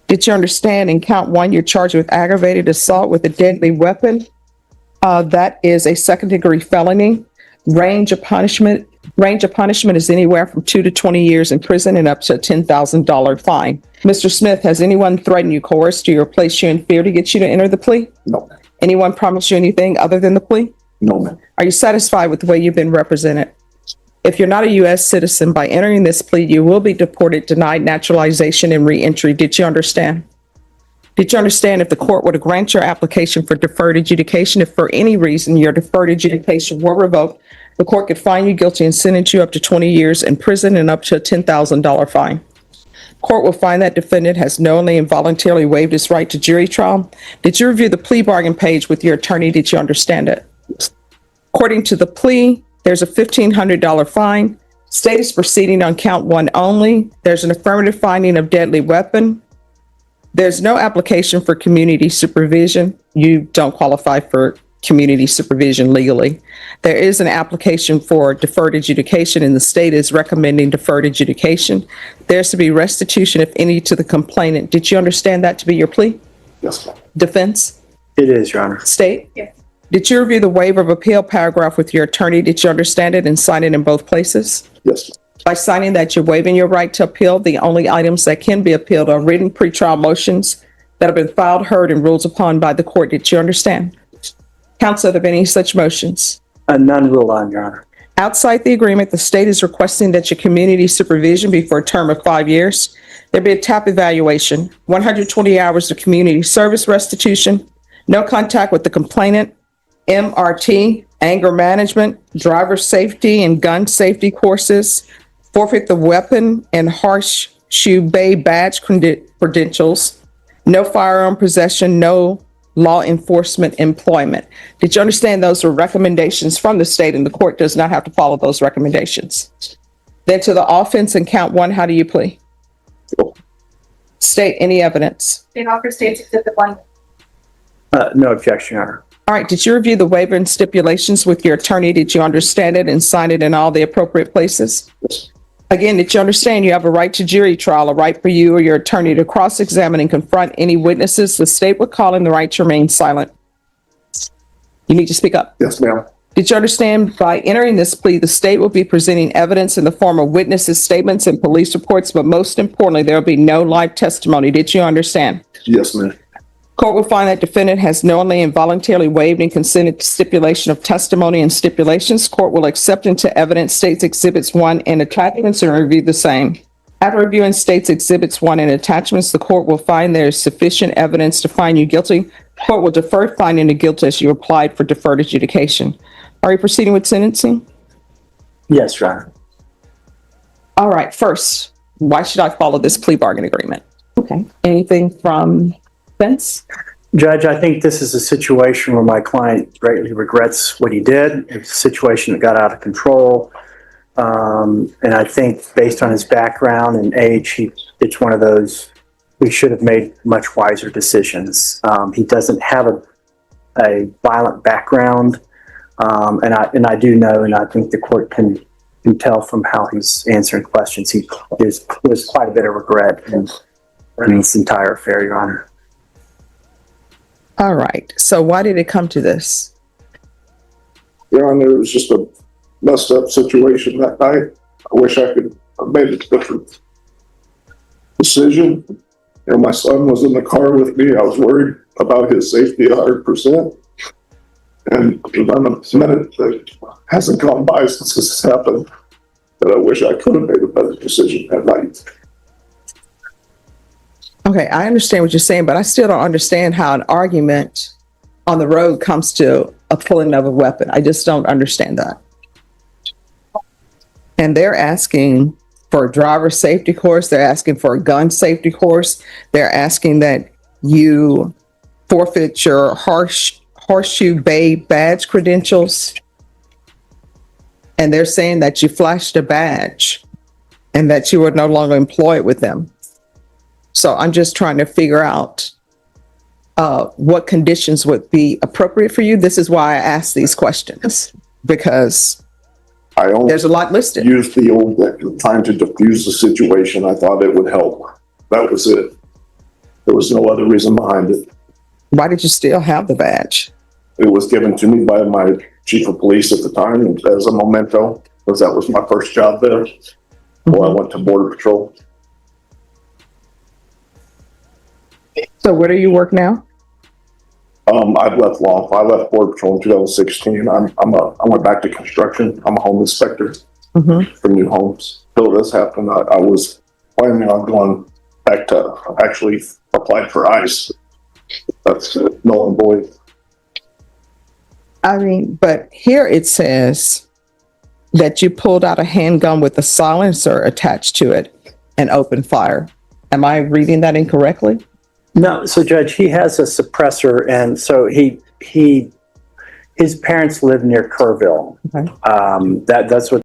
Did you understand in count one, you're charged with aggravated assault with a deadly weapon? That is a second-degree felony. Range of punishment is anywhere from 2 to 20 years in prison and up to a $10,000 fine. Mr. Smith, has anyone threatened you, coerced you, or placed you in fear to get you to enter the plea? No. Anyone promised you anything other than the plea? No, ma'am. Are you satisfied with the way you've been represented? If you're not a U.S. citizen, by entering this plea, you will be deported, denied naturalization, and re-entry. Did you understand? Did you understand if the court were to grant your application for deferred adjudication, if for any reason your deferred adjudication were revoked, the court could find you guilty and sentence you up to 20 years in prison and up to a $10,000 fine? Court will find that defendant has knowingly and voluntarily waived his right to jury trial. Did you review the plea bargain page with your attorney? Did you understand it? According to the plea, there's a $1,500 fine. State is proceeding on count one only. There's an affirmative finding of deadly weapon. There's no application for community supervision. You don't qualify for community supervision legally. There is an application for deferred adjudication, and the state is recommending deferred adjudication. There's to be restitution, if any, to the complainant. Did you understand that to be your plea? Yes, ma'am. Defense? It is, Your Honor. State? Yes. Did you review the waiver of appeal paragraph with your attorney? Did you understand it and sign it in both places? Yes, ma'am. By signing that, you're waiving your right to appeal. The only items that can be appealed are written pretrial motions that have been filed, heard, and ruled upon by the court. Did you understand? Counsel, are there any such motions? None ruled on, Your Honor. Outside the agreement, the state is requesting that your community supervision be for a term of 5 years. There be a TAP evaluation, 120 hours of community service restitution, no contact with the complainant, MRT, anger management, driver safety and gun safety courses, forfeit the weapon and horseshoe bay badge credentials, no firearm possession, no law enforcement employment. Did you understand those were recommendations from the state and the court does not have to follow those recommendations? Then to the offense in count one, how do you plea? State any evidence. State offer states exhibit 1. No objection, Your Honor. All right, did you review the waiver and stipulations with your attorney? Did you understand it and sign it in all the appropriate places? Yes. Again, did you understand you have a right to jury trial, a right for you or your attorney to cross-examine and confront any witnesses the state would call in the right to remain silent? You need to speak up. Yes, ma'am. Did you understand by entering this plea, the state will be presenting evidence in the form of witnesses' statements and police reports, but most importantly, there will be no live testimony. Did you understand? Yes, ma'am. Court will find that defendant has knowingly and voluntarily waived and consented to stipulation of testimony and stipulations. Court will accept into evidence states exhibits 1 and attachments and review the same. After reviewing states exhibits 1 and attachments, the court will find there is sufficient evidence to find you guilty. Court will defer finding of guilt as you applied for deferred adjudication. Are you proceeding with sentencing? Yes, Your Honor. All right, first, why should I follow this plea bargain agreement? Okay. Anything from defense? Judge, I think this is a situation where my client greatly regrets what he did. It's a situation that got out of control. And I think based on his background and age, it's one of those, we should have made much wiser decisions. He doesn't have a violent background. And I do know, and I think the court can tell from how he's answering questions, there's quite a bit of regret in this entire affair, Your Honor. All right. So why did it come to this? Your Honor, it was just a messed up situation that night. I wish I could have made a different decision. You know, my son was in the car with me. I was worried about his safety 100%. And I'm a minute that hasn't gone by since this has happened that I wish I could have made a better decision that night. Okay, I understand what you're saying, but I still don't understand how an argument on the road comes to a pulling of a weapon. I just don't understand that. And they're asking for a driver safety course. They're asking for a gun safety course. They're asking that you forfeit your horseshoe bay badge credentials. And they're saying that you flashed a badge and that you were no longer employed with them. So I'm just trying to figure out what conditions would be appropriate for you. This is why I asked these questions, because I only there's a lot listed. used the old time to diffuse the situation. I thought it would help. That was it. There was no other reason behind it. Why did you still have the badge? It was given to me by my chief of police at the time as a memento, because that was my first job there. Before I went to Border Patrol. So where do you work now? I've left I left Border Patrol in 2016. I went back to construction. I'm a home inspector for new homes. Until this happened, I was planning on going back to actually apply for ICE. That's null and void. I mean, but here it says that you pulled out a handgun with a silencer attached to it and opened fire. Am I reading that incorrectly? No, so Judge, he has a suppressor, and so his parents live near Kerrville. Okay. That's what